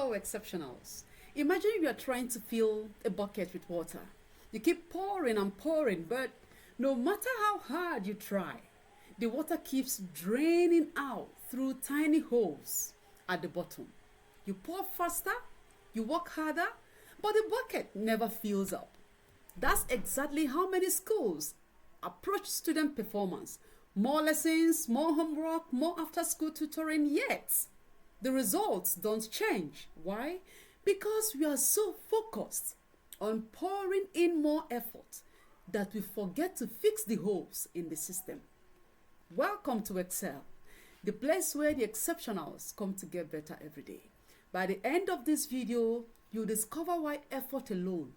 Hello, exceptionals. Imagine you are trying to fill a bucket with water. You keep pouring and pouring, but no matter how hard you try, the water keeps draining out through tiny holes at the bottom. You pour faster, you work harder, but the bucket never fills up. That's exactly how many schools approach student performance. More lessons, more homework, more after-school tutoring, yet the results don't change. Why? Because we are so focused on pouring in more effort that we forget to fix the holes in the system. Welcome to Excel, the place where the exceptionals come to get better every day. By the end of this video, you'll discover why effort alone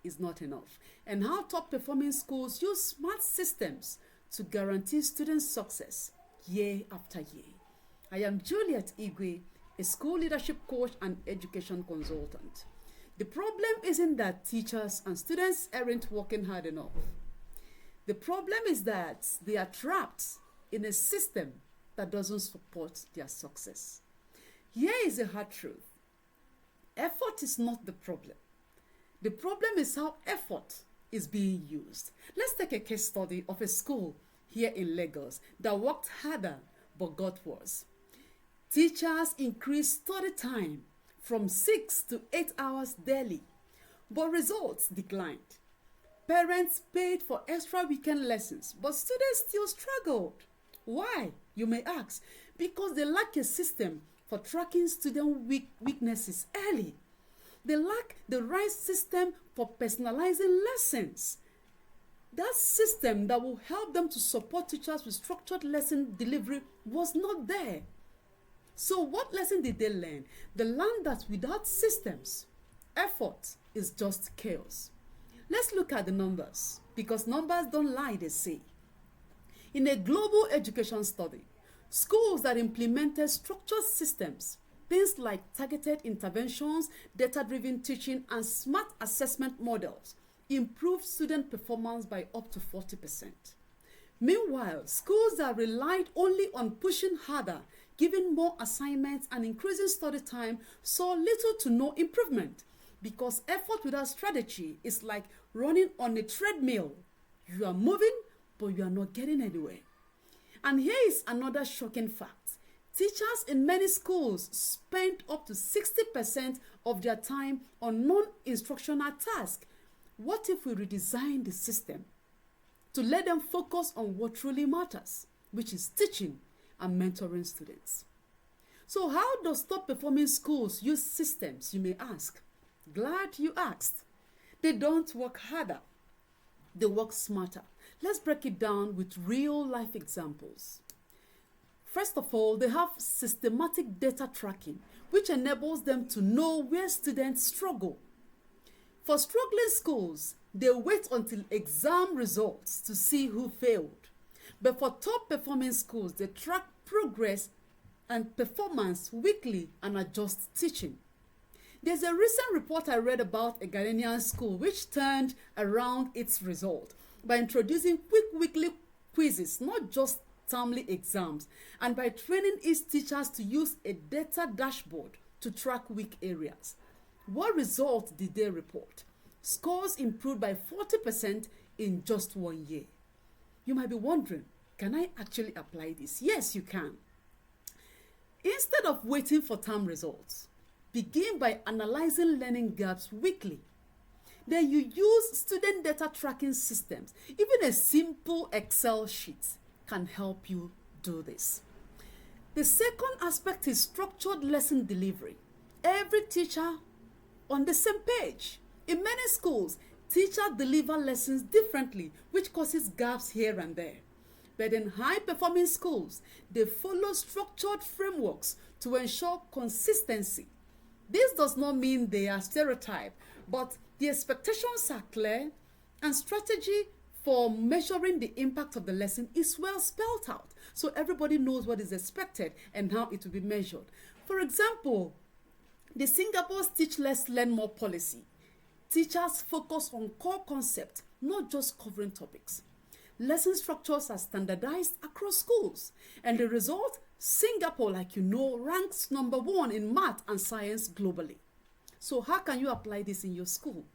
is not enough and how top performing schools use smart systems to guarantee student success year after year. I am Juliet Igwe, a school leadership coach and education consultant. The problem isn't that teachers and students aren't working hard enough. The problem is that they are trapped in a system that doesn't support their success. Here is a hard truth. Effort is not the problem. The problem is how effort is being used. Let's take a case study of a school here in Lagos that worked harder but got worse. Teachers increased study time from 6 to 8 hours daily, but results declined. Parents paid for extra weekend lessons, but students still struggled. Why, you may ask? Because they lack a system for tracking student weaknesses early. They lack the right system for personalizing lessons. That system that will help them to support teachers with structured lesson delivery was not there. So what lesson did they learn? They learned that without systems, effort is just chaos. Let's look at the numbers, because numbers don't lie, they say. In a global education study, schools that implemented structured systems, things like targeted interventions, data-driven teaching, and smart assessment models, improved student performance by up to 40%. Meanwhile, schools that relied only on pushing harder, giving more assignments, and increasing study time saw little to no improvement, because effort without strategy is like running on a treadmill. You are moving, but you are not getting anywhere. And here is another shocking fact. Teachers in many schools spend up to 60% of their time on non-instructional tasks. What if we redesign the system to let them focus on what truly matters, which is teaching and mentoring students? So how does top performing schools use systems, you may ask? Glad you asked. They don't work harder. They work smarter. Let's break it down with real life examples. First of all, they have systematic data tracking, which enables them to know where students struggle. For struggling schools, they wait until exam results to see who failed. But for top performing schools, they track progress and performance weekly and adjust teaching. There's a recent report I read about a Ghanaian school which turned around its result by introducing quick weekly quizzes, not just termly exams, and by training its teachers to use a data dashboard to track weak areas. What result did they report? Scores improved by 40% in just 1 year. You might be wondering, can I actually apply this? Yes, you can. Instead of waiting for term results, begin by analyzing learning gaps weekly. Then you use student data tracking systems. Even a simple Excel sheet can help you do this. The second aspect is structured lesson delivery. Every teacher on the same page. In many schools, teachers deliver lessons differently, which causes gaps here and there. But in high-performing schools, they follow structured frameworks to ensure consistency. This does not mean they are stereotyped, but the expectations are clear, and strategy for measuring the impact of the lesson is well spelled out, so everybody knows what is expected and how it will be measured. For example, the Singapore's Teach Less, Learn More policy. Teachers focus on core concepts, not just covering topics. Lesson structures are standardized across schools, and the result, Singapore, like you know, ranks #1 in math and science globally. So how can you apply this in your school?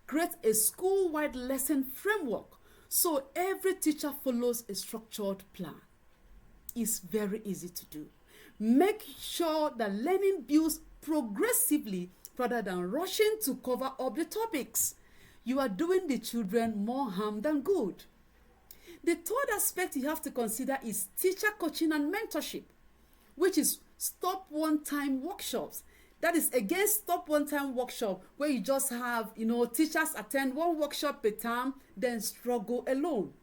Create a school-wide lesson framework so every teacher follows a structured plan. It's very easy to do. Make sure that learning builds progressively rather than rushing to cover up the topics. You are doing the children more harm than good. The third aspect you have to consider is teacher coaching and mentorship, which is stop one-time workshops. That is again stop one-time workshop where you just have, teachers attend one workshop per term, then struggle alone.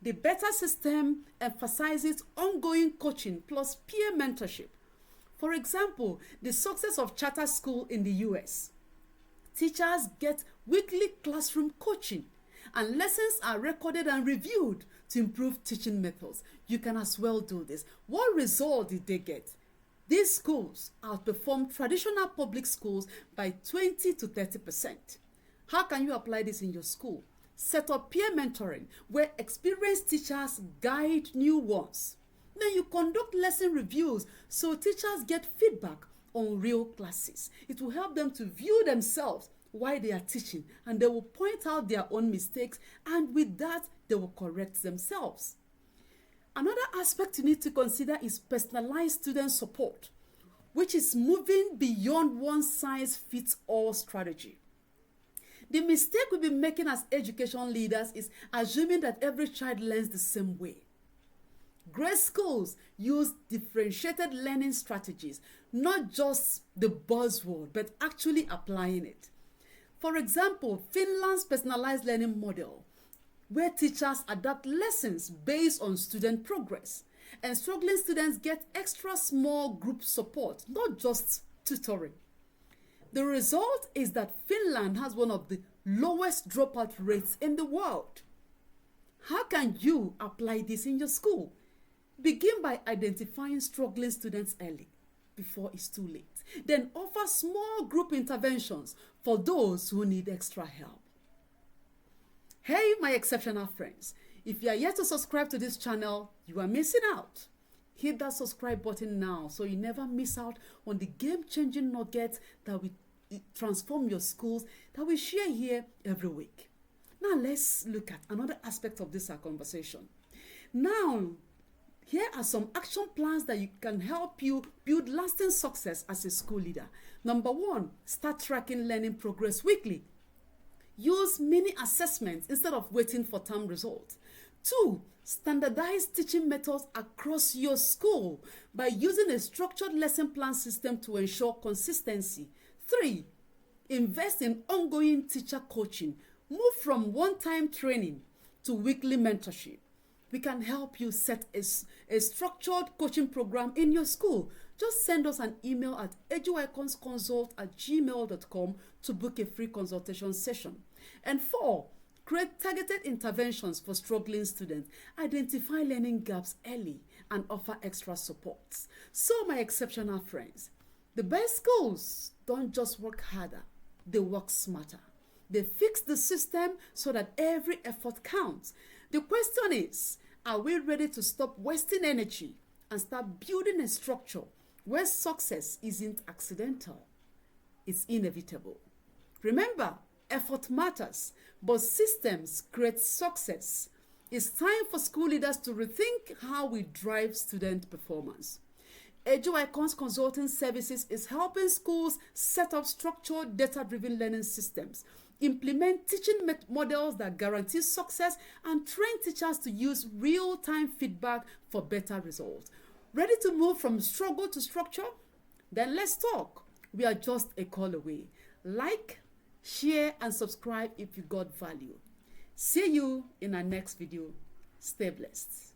The better system emphasizes ongoing coaching plus peer mentorship. For example, the success of charter school in the US. Teachers get weekly classroom coaching and lessons are recorded and reviewed to improve teaching methods. You can as well do this. What result did they get? These schools outperform traditional public schools by 20 to 30%. How can you apply this in your school? Set up peer mentoring where experienced teachers guide new ones. Then you conduct lesson reviews so teachers get feedback on real classes. It will help them to view themselves while they are teaching, and they will point out their own mistakes, and with that, they will correct themselves. Another aspect you need to consider is personalized student support, which is moving beyond one-size-fits-all strategy. The mistake we've been making as education leaders is assuming that every child learns the same way. Great schools use differentiated learning strategies, not just the buzzword, but actually applying it. For example, Finland's personalized learning model, where teachers adapt lessons based on student progress, and struggling students get extra small group support, not just tutoring. The result is that Finland has one of the lowest dropout rates in the world. How can you apply this in your school? Begin by identifying struggling students early, before it's too late. Then offer small group interventions for those who need extra help. Hey, my exceptional friends, if you are yet to subscribe to this channel, you are missing out. Hit that subscribe button now so you never miss out on the game-changing nuggets that will transform your schools that we share here every week. Now let's look at another aspect of this conversation. Now, here are some action plans that can help you build lasting success as a school leader. Number 1, start tracking learning progress weekly. Use mini assessments instead of waiting for term results. 2, standardize teaching methods across your school by using a structured lesson plan system to ensure consistency. 3, invest in ongoing teacher coaching. Move from one-time training to weekly mentorship. We can help you set a structured coaching program in your school. Just send us an email at eduiconsconsult@gmail.com to book a free consultation session. And 4, create targeted interventions for struggling students. Identify learning gaps early and offer extra supports. So, my exceptional friends, the best schools don't just work harder, they work smarter. They fix the system so that every effort counts. The question is, are we ready to stop wasting energy and start building a structure where success isn't accidental? It's inevitable. Remember, effort matters, but systems create success. It's time for school leaders to rethink how we drive student performance. EduIcons Consulting Services is helping schools set up structured, data-driven learning systems, implement teaching models that guarantee success, and train teachers to use real-time feedback for better results. Ready to move from struggle to structure? Then let's talk. We are just a call away. Like, share, and subscribe if you got value. See you in our next video. Stay blessed.